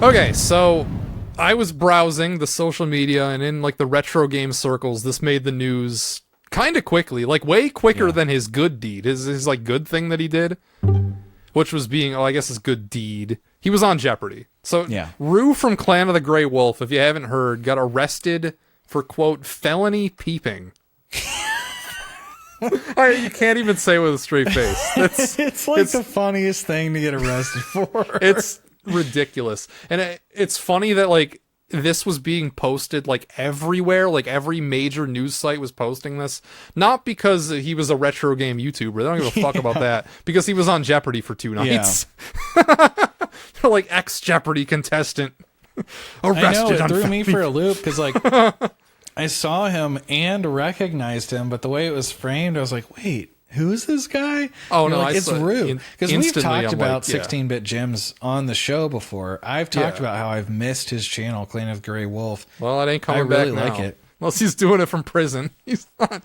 Okay, so I was browsing the social media, and in like the retro game circles, this made the news kind of quickly, like way quicker than his good deed, his like good thing that he did, which was being, I guess his good deed. He was on Jeopardy. So Rue from Clan of the Grey Wolf, if you haven't heard, got arrested for, quote, felony peeping. You can't even say it with a straight face. It's the funniest thing to get arrested for. It's ridiculous. And it's funny that, like, this was being posted, like, everywhere. Like, every major news site was posting this. Not because he was a retro game YouTuber. They don't give a fuck about that. Because he was on Jeopardy for 2 nights. They're like, ex-Jeopardy contestant arrested. I know, it threw me for a loop, because, like, I saw him and recognized him, but the way it was framed, I was like, wait, who is this guy? Oh, no, like, it's Rue. Because we've talked about 16-bit gems on the show before. I've talked about how I've missed his channel, Clan of Grey Wolf. Well, it ain't coming back now. I really like it. Unless he's doing it from prison. He's not.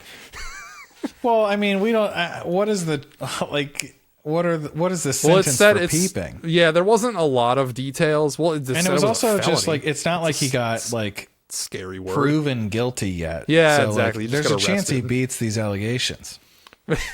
Well, I mean, we don't... what is the... like... What is the sentence for peeping? Yeah, there wasn't a lot of details. Well, and it was also just like, it's not like he got like scary word proven guilty yet. Yeah, so, exactly. Like, there's a chance he beats these allegations.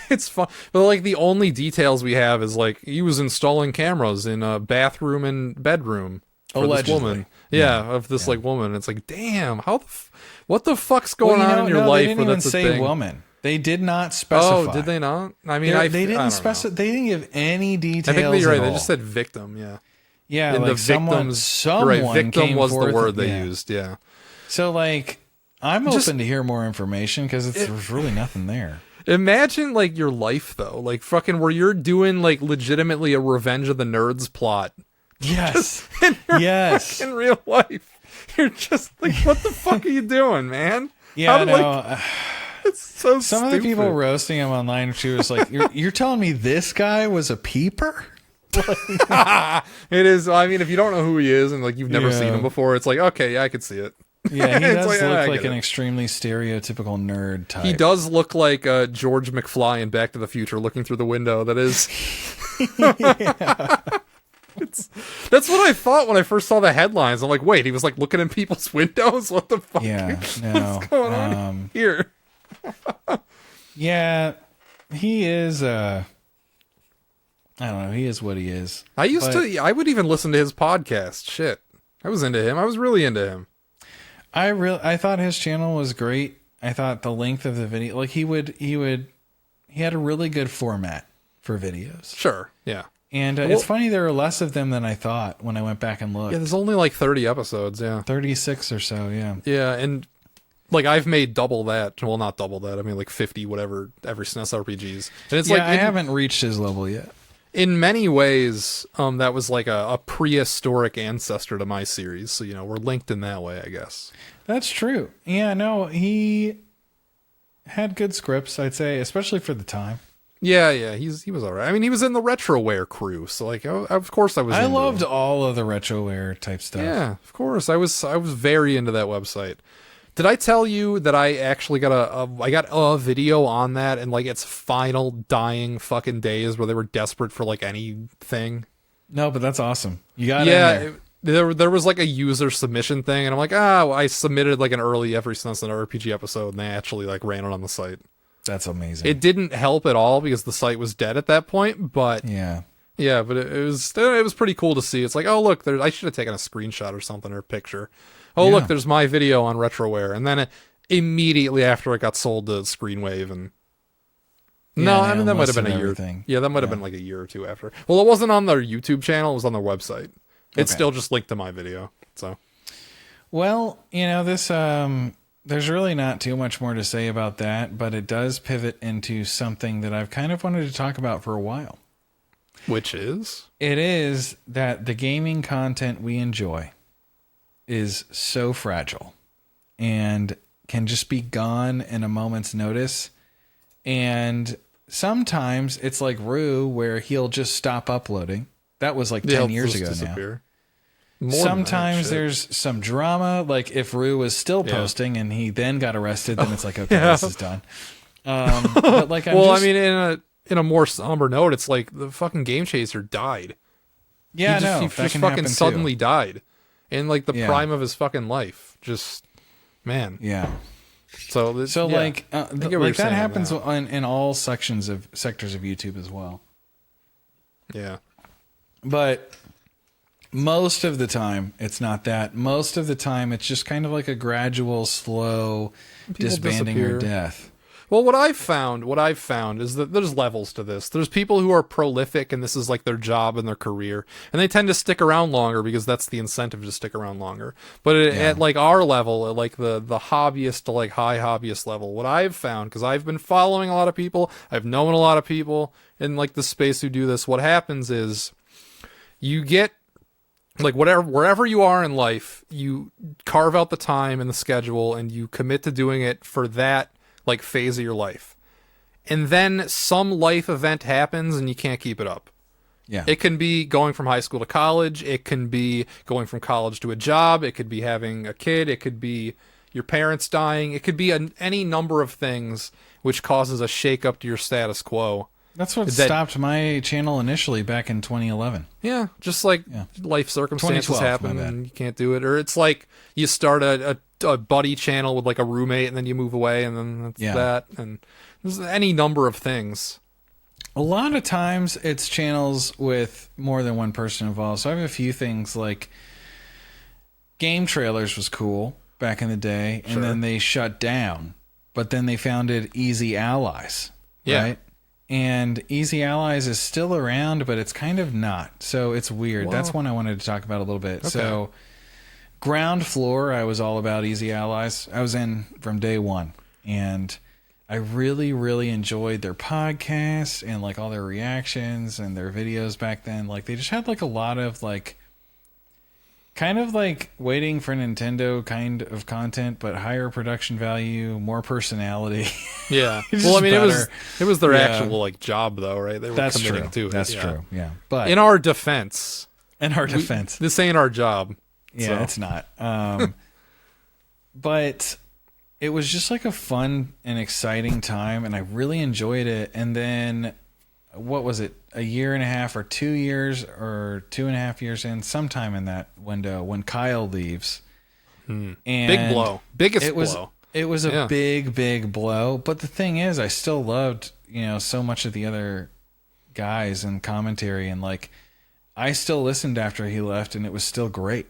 It's fun, but like the only details we have is like he was installing cameras in a bathroom and bedroom for this woman. Of this like woman. It's like, damn, what the fuck's going on in your life? They didn't even say woman. They did not specify. Oh, did they not? I mean, they didn't specify. They didn't give any details. I think you're right. They just said victim. Yeah. Yeah. And like the victims. Someone right. Victim was the word they yeah. used. Yeah. So like, I'm open to hear more information because there's really nothing there. Imagine like your life though, like fucking where you're doing like legitimately a Revenge of the Nerds plot. Yes. Yes. In real life, you're just like, what the fuck are you doing, man? Yeah. It's so Some stupid. of the people roasting him online, she was like, you're telling me this guy was a peeper? It is. I mean, if you don't know who he is and like you've never seen him before, it's like, okay, yeah, I could see it. Yeah, he does look like an extremely stereotypical nerd type. He does look like George McFly in Back to the Future looking through the window. That is. That's what I thought when I first saw the headlines. I'm like, wait, he was like looking in people's windows? What the fuck? Yeah, no. What's going on here? Yeah, he is I don't know, he is what he is. I would even listen to his podcast. Shit. I was into him. I was really into him. I thought his channel was great. I thought the length of the video, like he had a really good format for videos. Sure. Yeah. And it's funny, there are less of them than I thought when I went back and looked. Yeah, there's only like 30 episodes, yeah. 36 or so, yeah. Yeah, and like I've made double that. Well, not double that. I mean like 50 whatever every SNES RPGs. And it's like I haven't reached his level yet. In many ways, that was like a prehistoric ancestor to my series. So, we're linked in that way, I guess. That's true. Yeah, no, he had good scripts, I'd say, especially for the time. Yeah, he was all right. I mean, he was in the Retroware crew, so like, of course I was. I loved all of the Retroware type stuff. Yeah, of course, I was very into that website. Did I tell you that I actually got a video on that and like its final dying fucking days where they were desperate for like anything? No, but that's awesome. You got it. Yeah, there was like a user submission thing, and I'm like, I submitted like an early Every Since an RPG episode, and they actually like ran it on the site. That's amazing. It didn't help at all because the site was dead at that point, but yeah, but it was pretty cool to see. It's like, oh look, I should have taken a screenshot or something or a picture. Oh look, there's my video on Retroware, and then immediately after it got sold to Screenwave, and I mean that might have been a year. Yeah, that might have been like a year or two after. Well, it wasn't on their YouTube channel; it was on their website. It's still just linked to my video. So, well, this there's really not too much more to say about that, but it does pivot into something that I've kind of wanted to talk about for a while. Which is? It is that the gaming content we enjoy is so fragile and can just be gone in a moment's notice. And sometimes it's like Rue, where he'll just stop uploading. That was like 10 years ago disappear. Now. Sometimes there's some drama, like if Rue was still posting and he then got arrested, then it's like, okay, this is done. But like, I mean, in a more somber note, it's like the fucking Game Chaser died. Yeah, he just fucking suddenly died. in like the prime of his fucking life. Just, man. Yeah. So like that happens in all sectors of YouTube as well. Yeah. But most of the time, it's not that. Most of the time, it's just kind of like a gradual, slow disbanding or death. Well, what I've found is that there's levels to this. There's people who are prolific and this is like their job and their career, and they tend to stick around longer because that's the incentive to stick around longer. But at like our level, at like the hobbyist to like high hobbyist level, what I've found, because I've been following a lot of people, I've known a lot of people in like the space who do this, what happens is you get like wherever you are in life, you carve out the time and the schedule and you commit to doing it for that like phase of your life. And then some life event happens and you can't keep it up. Yeah. It can be going from high school to college. It can be going from college to a job. It could be having a kid. It could be your parents dying. It could be any number of things which causes a shakeup to your status quo. That's what stopped my channel initially back in 2011. Yeah, just like life circumstances happen and you can't do it. Or it's like you start a buddy channel with like a roommate and then you move away and then that's that. And there's any number of things. A lot of times it's channels with more than one person involved. So I have a few things like Game Trailers was cool back in the day and then they shut down. But then they founded Easy Allies. Yeah. Right? And Easy Allies is still around, but it's kind of not. So it's weird. Whoa. That's one I wanted to talk about a little bit. Okay. So Ground Floor, I was all about Easy Allies. I was in from day one. And I really, really enjoyed their podcasts and like all their reactions and their videos back then. Like they just had like a lot of like kind of like waiting for Nintendo kind of content, but higher production value, more personality. Yeah. Well, I mean, it was their actual like job though, right? They were committing to it. That's true. Yeah. But in our defense, this ain't our job. Yeah, so. It's not. But it was just like a fun and exciting time, and I really enjoyed it. And then, what was it? A year and a half, or 2 years, or 2.5 years in, sometime in that window, when Kyle leaves. And big blow, biggest blow. It was a big blow. But the thing is, I still loved so much of the other guys and commentary, and like I still listened after he left, and it was still great.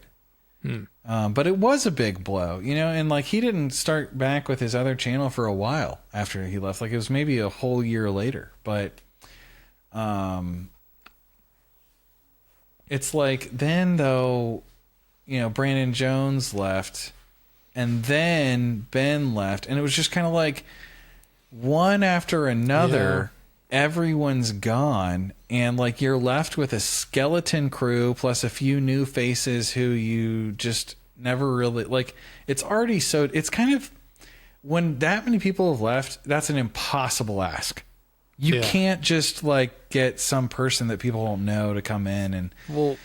But it was a big blow, and like he didn't start back with his other channel for a while after he left. Like it was maybe a whole year later, but it's like then though, Brandon Jones left and then Ben left, and it was just kind of like one after another. Everyone's gone, and like you're left with a skeleton crew plus a few new faces who you just never really like. It's already it's kind of, when that many people have left, that's an impossible ask. You can't just like get some person that people don't know to come in and. Well,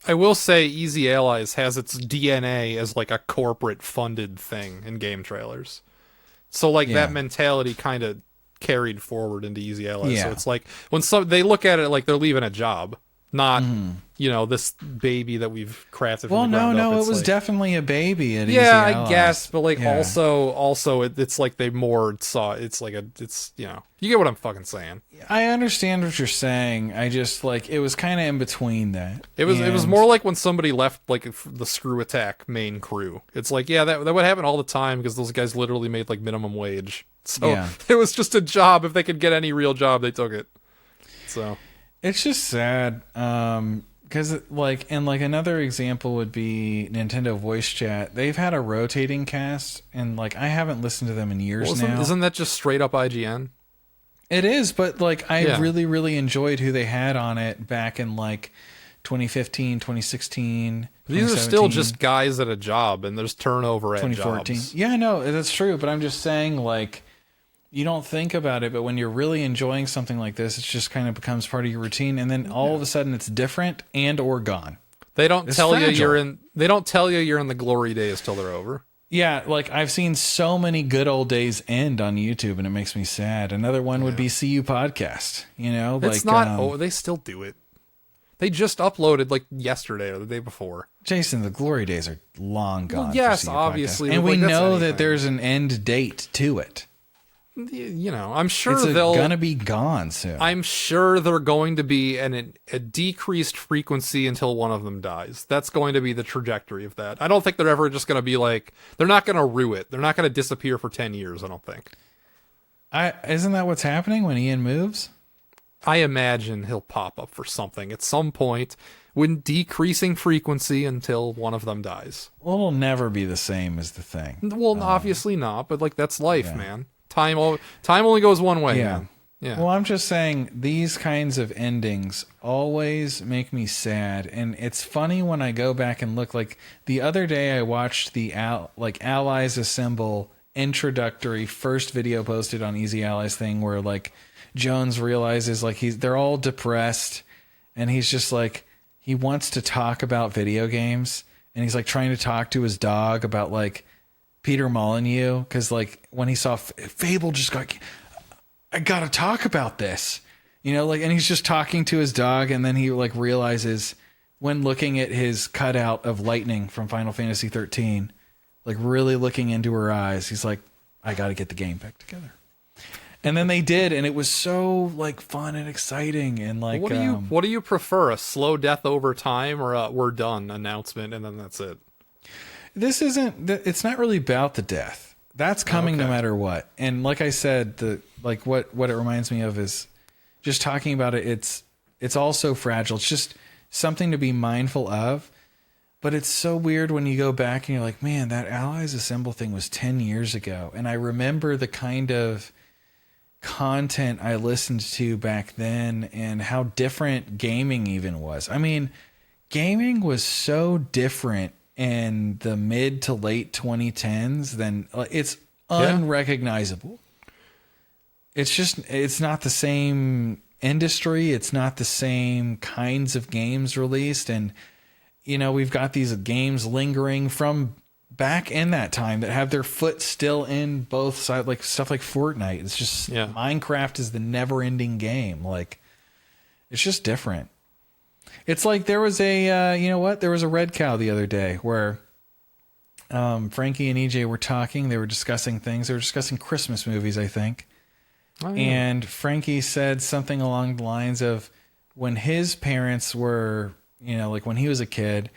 I will say Easy Allies has its DNA as like a corporate funded thing in Game Trailers, so like that mentality kind of carried forward into Easy Allies. So it's like when they look at it like they're leaving a job, not this baby that we've crafted. Well, from the ground up. It was definitely a baby at Easy Allies. I guess, but like also it's like they more saw it's like you get what I'm fucking saying. I understand what you're saying. I just like it was kind of in between that. It was more like when somebody left like the Screw Attack main crew. It's like that would happen all the time because those guys literally made like minimum wage. So it was just a job. If they could get any real job, they took it. So it's just sad. Because like another example would be Nintendo Voice Chat. They've had a rotating cast, and like I haven't listened to them in years now. Isn't that just straight up IGN? It is, but like I really, really enjoyed who they had on it back in like 2015, 2016. These are still just guys at a job, and there's turnover at 2014. jobs. Yeah, no, that's true. But I'm just saying, like, you don't think about it, but when you're really enjoying something like this, it just kind of becomes part of your routine, and then all of a sudden it's different and or gone. They don't tell you you're in. They don't tell you you're in the glory days till they're over. Yeah, like I've seen so many good old days end on YouTube, and it makes me sad. Another one would be CU Podcast. It's not. They still do it. They just uploaded like yesterday or the day before. Jason, the glory days are long gone. Well, yes, obviously. And we know that there's an end date to it. You know, I'm sure it's gonna be gone soon. I'm sure they're going to be a decreased frequency until one of them dies. That's going to be the trajectory of that. I don't think they're ever just going to be like, they're not going to rue it. They're not going to disappear for 10 years, I don't think. Isn't that what's happening when Ian moves? I imagine he'll pop up for something at some point with decreasing frequency until one of them dies. Well, it'll never be the same as the thing. Well, obviously not, but like that's life, man. Time only goes one way. Yeah. Man. Yeah. Well, I'm just saying these kinds of endings always make me sad, and it's funny when I go back and look. Like the other day, I watched the Allies Assemble introductory first video posted on Easy Allies thing, where like Jones realizes like they're all depressed, and he's just like he wants to talk about video games, and he's like trying to talk to his dog about like Peter Molyneux, because like when he saw Fable, just got, I gotta talk about this, you know, like, and he's just talking to his dog, and then he like realizes when looking at his cutout of Lightning from Final Fantasy 13, like really looking into her eyes, he's like, I gotta get the game back together. And then they did, and it was so like fun and exciting, and like what do you prefer, a slow death over time or a we're done announcement and then that's it? This isn't. It's not really about the death. That's coming no matter what. And like I said, what it reminds me of is just talking about it. It's all so fragile. It's just something to be mindful of. But it's so weird when you go back and you're like, man, that Allies Assemble thing was 10 years ago, and I remember the kind of content I listened to back then and how different gaming even was. I mean, gaming was so different in the mid to late 2010s, then it's unrecognizable. It's not the same industry. It's not the same kinds of games released. And, you know, we've got these games lingering from back in that time that have their foot still in both sides, like stuff like Fortnite. It's just Minecraft is the never ending game. Like, it's just different. It's like there was there was a Red Cow the other day where Frankie and EJ were talking. They were discussing things. They were discussing Christmas movies, I think. Oh, yeah. And Frankie said something along the lines of when his parents were, you know, like when he was a kid,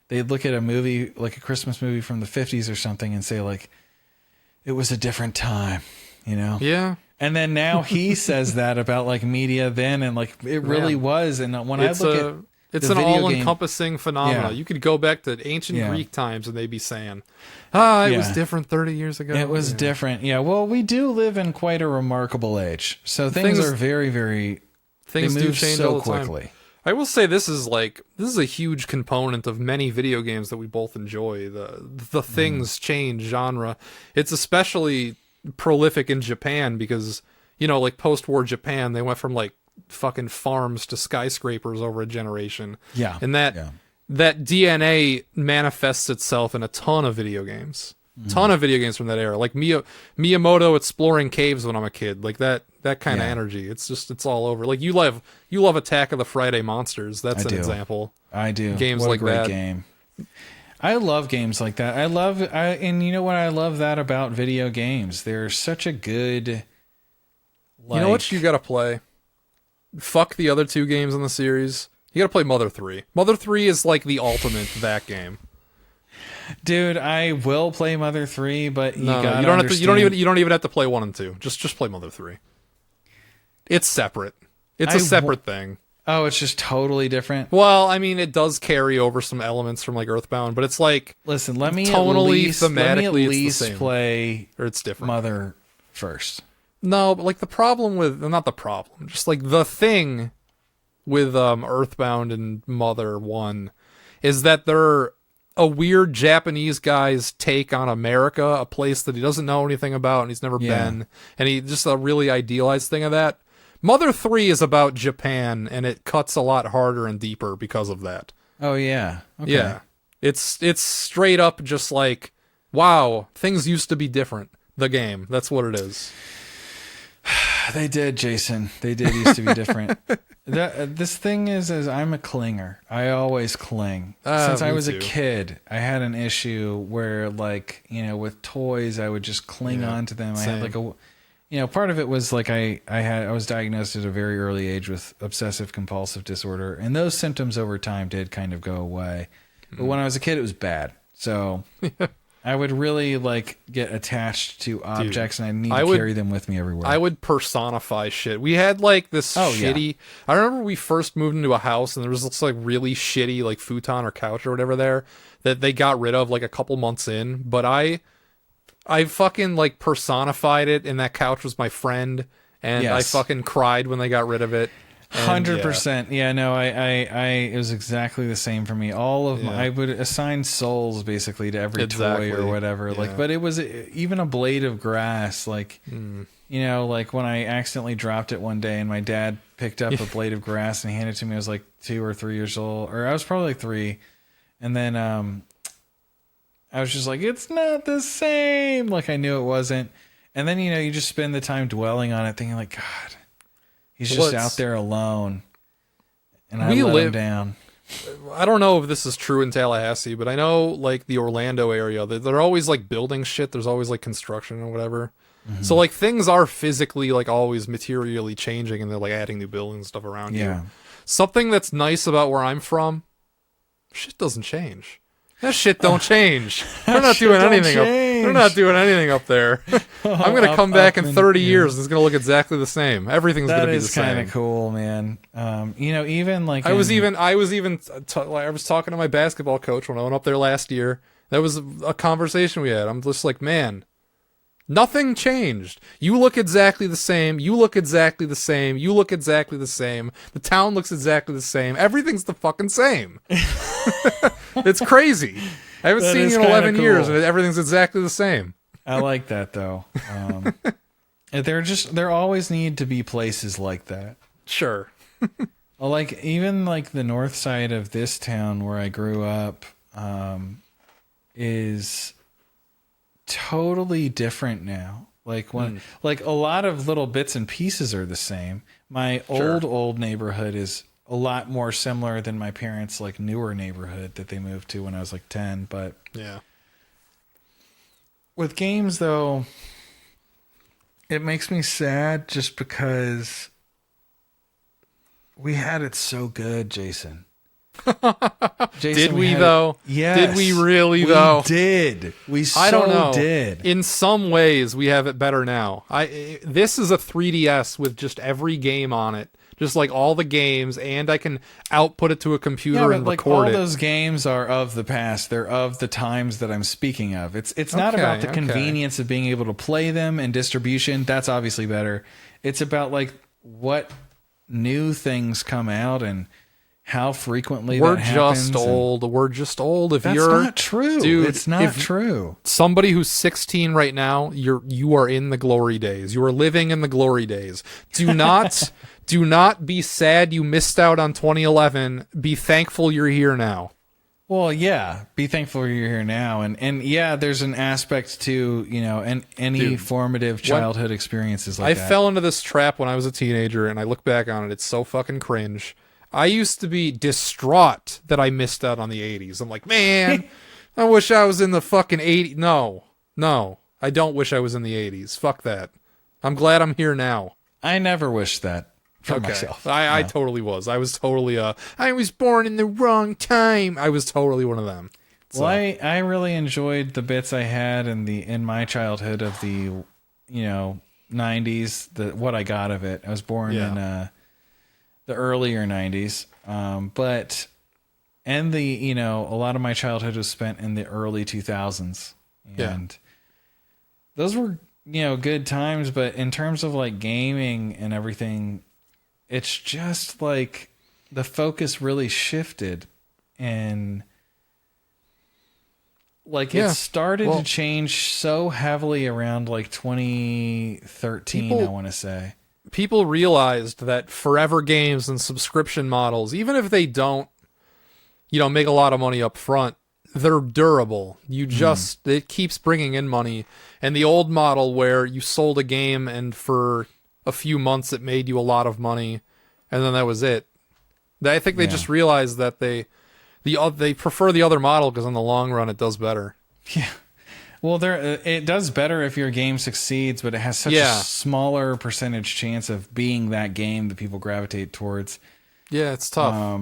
they'd look at a movie, like a Christmas movie from the 50s or something, and say like, it was a different time, you know? Yeah. And then now he says that about like media then, and like it really was. And when I look at it's an all-encompassing phenomenon. Yeah. You could go back to ancient Greek times and they'd be saying, it was different 30 years ago. It was different. Yeah. Well, we do live in quite a remarkable age. So things are very, very, things do change so quickly. I will say this is a huge component of many video games that we both enjoy. The things change genre. It's especially prolific in Japan because, you know, like post-war Japan, they went from like fucking farms to skyscrapers over a generation. Yeah. And that DNA manifests itself in a ton of video games. Ton of video games from that era. Like Miyamoto exploring caves when I'm a kid. Like that kind of energy. It's all over. Like you love Attack of the Friday Monsters. That's an example. I do. Games what like a great that. Game. I love games like that. And you know what I love that about video games? They're such a good you know what you gotta play? Fuck the other two games in the series. You gotta play Mother 3. Mother 3 is like the ultimate that game. Dude, I will play Mother 3, but you don't even have to play 1 and 2. Just play Mother 3. It's separate. It's a separate thing. Oh, it's just totally different. Well, I mean, it does carry over some elements from like Earthbound, but it's like listen, let me tonally, thematically, thematically, it's the same. Play or it's different. Mother first. No, but like the problem with not the problem, just like the thing with Earthbound and Mother 1 is that they're a weird Japanese guy's take on America, a place that he doesn't know anything about and he's never been, and he just a really idealized thing of that. Mother 3 is about Japan, and it cuts a lot harder and deeper because of that. Oh yeah, okay. Yeah. It's straight up just like, wow, things used to be different. The game, that's what it is. They did, Jason. They did used to be different. This thing is I'm a clinger. I always cling. Since I was a kid, I had an issue where, like, you know, with toys, I would just cling on to them. Same. I had like a, you know, part of it was like I was diagnosed at a very early age with obsessive compulsive disorder, and those symptoms over time did kind of go away. But when I was a kid, it was bad. So I would really like get attached to objects, and I need to carry them with me everywhere. I would personify shit. We had like this shitty. I remember we first moved into a house, and there was this like really shitty like futon or couch or whatever there that they got rid of like a couple months in. But I fucking like personified it, and that couch was my friend, and I fucking cried when they got rid of it. 100%. Yeah, no, I it was exactly the same for me. All of my, I would assign souls basically to every toy or whatever. Yeah. Like, but it was even a blade of grass. Like, you know, like when I accidentally dropped it one day, and my dad picked up a blade of grass and handed it to me. I was like 2 or 3 years old, or I was probably like 3, and then I was just like, it's not the same. Like I knew it wasn't, and then you know you just spend the time dwelling on it, thinking like, God. He's just out there alone, and I let him down. I don't know if this is true in Tallahassee, but I know like the Orlando area, they're always like building shit. There's always like construction or whatever. Mm-hmm. So like things are physically like always materially changing, and they're like adding new buildings and stuff around you. Something that's nice about where I'm from, shit doesn't change. That shit don't change. They're not doing anything up. They're not doing anything up there. I'm gonna come back in 30 years, and it's gonna look exactly the same. Everything's gonna be the same. That is kind of cool, man. You know, even like I was talking to my basketball coach when I went up there last year. That was a conversation we had. I'm just like, man, nothing changed. You look exactly the same. You look exactly the same. You look exactly the same. The town looks exactly the same. Everything's the fucking same. It's crazy. I haven't seen you in 11 years, and everything's exactly the same. I like that, though. There always need to be places like that. Sure. Like, even like the north side of this town where I grew up is totally different now. Like like a lot of little bits and pieces are the same. My old neighborhood is a lot more similar than my parents' like newer neighborhood that they moved to when I was like 10. But yeah, with games though, it makes me sad just because we had it so good, Jason. Did we though? Yes. Did we really though? We did. I don't know. In some ways, we have it better now. This is a 3DS with just every game on it. Just like all the games, and I can output it to a computer and like record it. All those games are of the past. They're of the times that I'm speaking of. It's not about the convenience of being able to play them and distribution. That's obviously better. It's about like what new things come out and how frequently that happens. We're just old. That's not true. Dude, it's not true. Somebody who's 16 right now, you are in the glory days. You are living in the glory days. Do not be sad you missed out on 2011. Be thankful you're here now. Well, yeah, be thankful you're here now, and yeah, there's an aspect to, you know, and any formative childhood experiences like that. I fell into this trap when I was a teenager, and I look back on it, it's so fucking cringe. I used to be distraught that I missed out on the 80s. I'm like, man, I wish I was in the fucking 80s. No, I don't wish I was in the 80s. Fuck that. I'm glad I'm here now. I never wished that for myself. I totally was. I was totally, I was born in the wrong time. I was totally one of them. So. Well, I really enjoyed the bits I had in my childhood of the, you know, 90s, what I got of it. I was born in the earlier 90s, but the, you know, a lot of my childhood was spent in the early 2000s, and those were, you know, good times. But in terms of like gaming and everything, it's just like the focus really shifted, and like it started to change so heavily around like 2013, I want to say. People realized that forever games and subscription models, even if they don't, you know, make a lot of money up front, they're durable. It keeps bringing in money. And the old model where you sold a game and for a few months it made you a lot of money, and then that was it. I think they just realized that they prefer the other model because in the long run it does better. Yeah. Well, it does better if your game succeeds, but it has such a smaller percentage chance of being that game that people gravitate towards. Yeah, it's tough.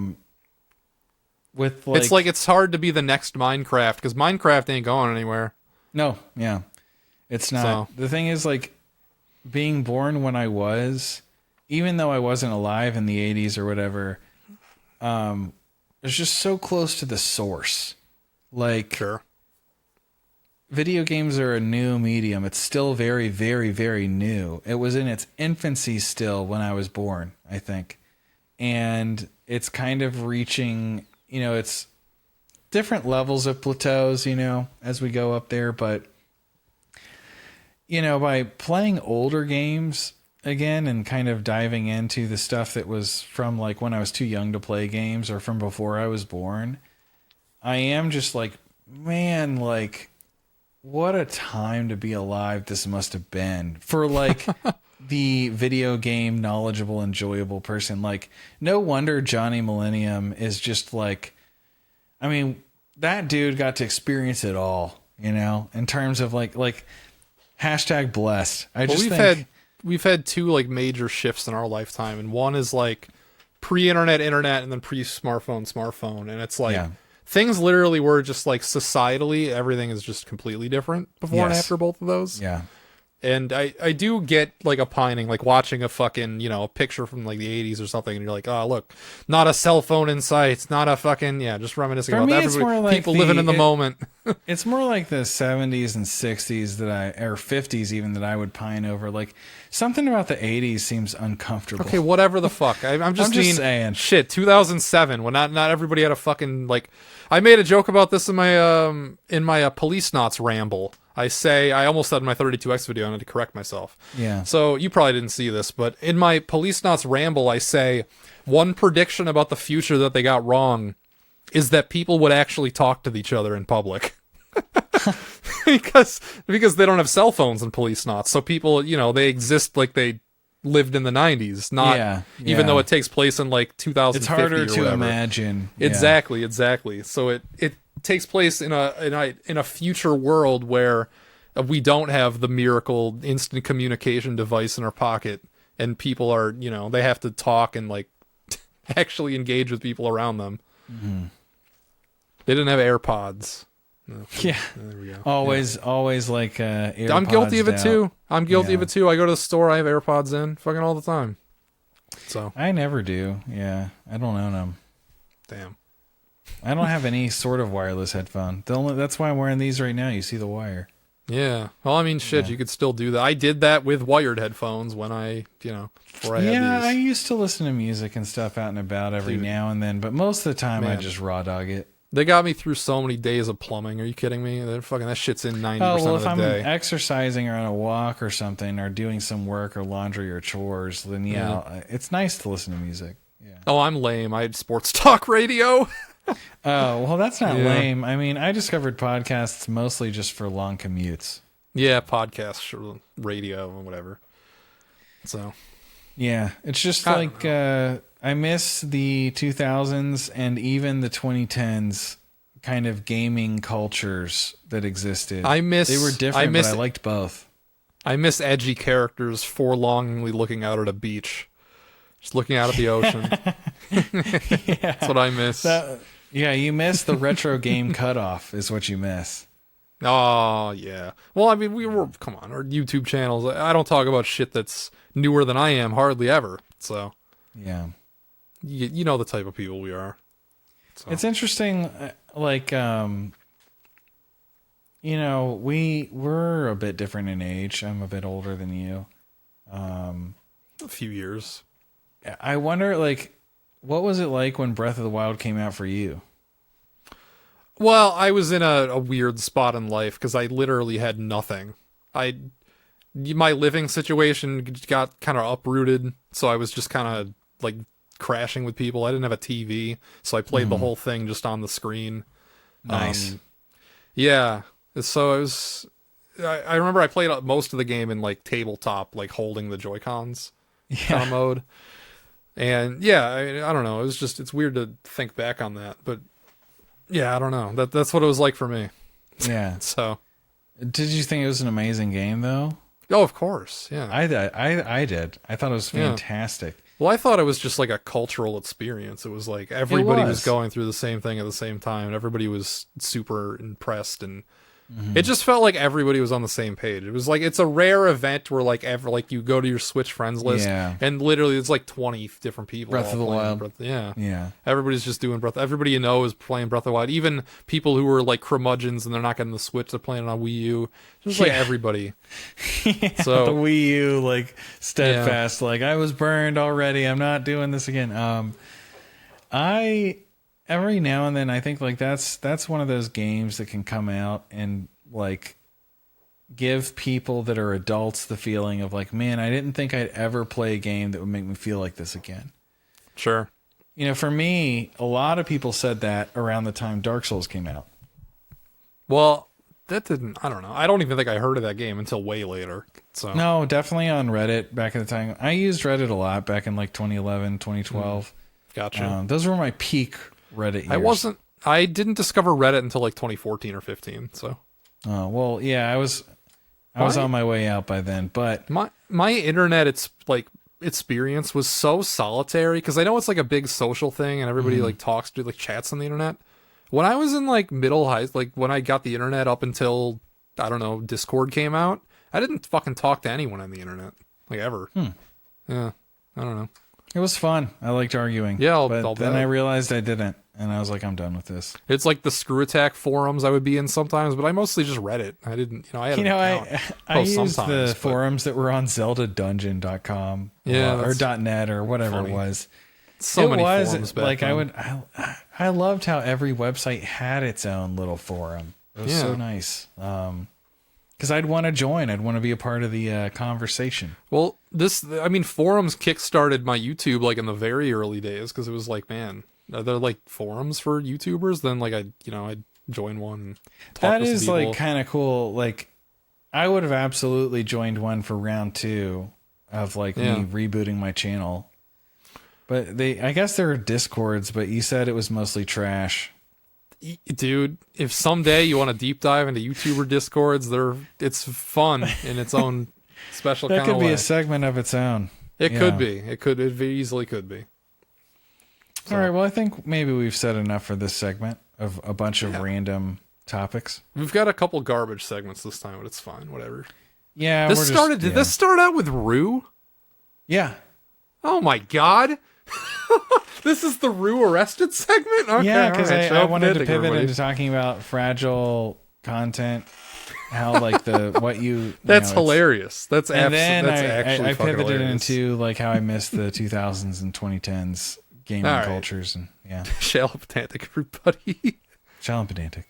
With it's hard to be the next Minecraft because Minecraft ain't going anywhere. No, yeah, it's not. So. The thing is, like, being born when I was, even though I wasn't alive in the 80s or whatever, it's just so close to the source. Like, sure. Video games are a new medium. It's still very, very, very new. It was in its infancy still when I was born, I think. And it's kind of reaching, it's different levels of plateaus, as we go up there. But, by playing older games again and kind of diving into the stuff that was from like when I was too young to play games or from before I was born, I am just like, man, like, what a time to be alive this must have been for like the video game knowledgeable, enjoyable person. Like, no wonder Johnny Millennium is just like, I mean, that dude got to experience it all, in terms of like hashtag blessed. We've had two like major shifts in our lifetime, and one is like pre-internet internet and then pre-smartphone, and it's like things literally were just like societally, everything is just completely different before and after both of those. Yeah. And I do get like a pining, like watching a fucking, a picture from like the 80s or something, and you're like, oh, look, not a cell phone in sight, not a fucking, just reminiscing about that. It's more like people living in the moment. It's more like the 70s and 60s or 50s even that I would pine over. Like, something about the 80s seems uncomfortable. Okay, whatever the fuck. I'm just saying. Shit, 2007, when not everybody had a fucking, like, I made a joke about this in my Police Knots ramble. I almost said in my 32X video, and I had to correct myself. Yeah. So you probably didn't see this, but in my Police Knots ramble, I say one prediction about the future that they got wrong is that people would actually talk to each other in public. because they don't have cell phones in Police Knots. So people, they exist like they lived in the 90s, not even though it takes place in like 2050. It's harder to imagine. Exactly. So it takes place in a future world where we don't have the miracle instant communication device in our pocket, and people are, they have to talk and like actually engage with people around them. Mm-hmm. They didn't have AirPods. No. Yeah. There we go. Always like AirPods. I'm guilty of it too. I go to the store, I have AirPods in fucking all the time. So I never do. Yeah. I don't own them. Damn. I don't have any sort of wireless headphone. That's why I'm wearing these right now. You see the wire. Yeah. Well, I mean, shit, you could still do that. I did that with wired headphones when I had these. I used to listen to music and stuff out and about every now and then, but most of the time I just raw dog it. They got me through so many days of plumbing. Are you kidding me? That shit's in 90% of the day. If I'm exercising or on a walk or something or doing some work or laundry or chores, then it's nice to listen to music. Yeah. Oh, I'm lame. I had sports talk radio. Oh, well, that's not lame. I mean, I discovered podcasts mostly just for long commutes. Yeah, podcasts, radio, and whatever. So. Yeah, it's just like I miss the 2000s and even the 2010s kind of gaming cultures that existed. They were different, but I liked both. I miss edgy characters forlongingly looking out at a beach. Just looking out at the ocean. That's what I miss. You miss the retro game cutoff is what you miss. Oh, yeah. Well, I mean, come on, our YouTube channels, I don't talk about shit that's newer than I am, hardly ever. So, yeah. You know the type of people we are. So. It's interesting, like, we're a bit different in age. I'm a bit older than you. A few years. I wonder, like, what was it like when Breath of the Wild came out for you? Well, I was in a weird spot in life because I literally had nothing. My living situation got kind of uprooted, so I was just kind of like crashing with people. I didn't have a TV, so I played the whole thing just on the screen. Nice. Yeah. So it I remember I played most of the game in like tabletop, like holding the Joy-Cons kind of mode. And yeah, I don't know. It's weird to think back on that, but yeah, I don't know. That's what it was like for me. Yeah. So, did you think it was an amazing game though? Oh, of course. Yeah. I did. I thought it was fantastic. Yeah. Well, I thought it was just like a cultural experience. It was like everybody was going through the same thing at the same time, and everybody was super impressed, and it just felt like everybody was on the same page. It was like it's a rare event where like you go to your Switch friends list, and literally it's like 20 different people. Breath of the Wild. Yeah. Everybody's just doing Everybody you know is playing Breath of the Wild. Even people who were like curmudgeons and they're not getting the Switch, they're playing it on Wii U. Just like everybody. So the Wii U, like steadfast, like I was burned already. I'm not doing this again. Every now and then I think like that's one of those games that can come out and like give people that are adults the feeling of like, man, I didn't think I'd ever play a game that would make me feel like this again. Sure. You know, for me, a lot of people said that around the time Dark Souls came out. Well, I don't know. I don't even think I heard of that game until way later. So no, definitely on Reddit back in the time. I used Reddit a lot back in like 2011, 2012. Gotcha. Those were my peak Reddit years. I didn't discover Reddit until like 2014 or 15. So. Oh, well, yeah, I was on my way out by then, but my internet experience was so solitary because I know it's like a big social thing and everybody like talks to like chats on the internet. When I was in like middle high, like when I got the internet up until I don't know, Discord came out, I didn't fucking talk to anyone on the internet like ever. Yeah, I don't know. It was fun. I liked arguing. Yeah, but then I realized I didn't, and I was like, I'm done with this. It's like the Screw Attack forums I would be in sometimes, but I mostly just read it. I didn't, I had I used the forums that were on ZeldaDungeon.com or .net or whatever funny. it was. So many forums back like then. I loved how every website had its own little forum. It was so nice. Because I'd want to join. I'd want to be a part of the conversation. Well, forums kickstarted my YouTube like in the very early days because it was like, man, are there like forums for YouTubers? Then like I'd join one. And talk that to some is people. like kind of cool. Like I would have absolutely joined one for round 2 of like me rebooting my channel. But I guess there are Discords, but you said it was mostly trash. Dude, if someday you want to deep dive into YouTuber Discords, it's fun in its own special kind of way. That could be a segment of its own. It could be. It very easily could be. So. All right, well, I think maybe we've said enough for this segment of a bunch of random topics. We've got a couple garbage segments this time, but it's fine. Whatever. Yeah, Did this start out with Rue? Yeah. Oh my god. This is the Rue arrested segment? Okay, yeah, because I wanted to pivot into talking about fragile content. How like that's hilarious. That's and then I pivoted hilarious. into like how I missed the 2000s and 2010s gaming cultures and Shall pedantic, everybody. Shall pedantic.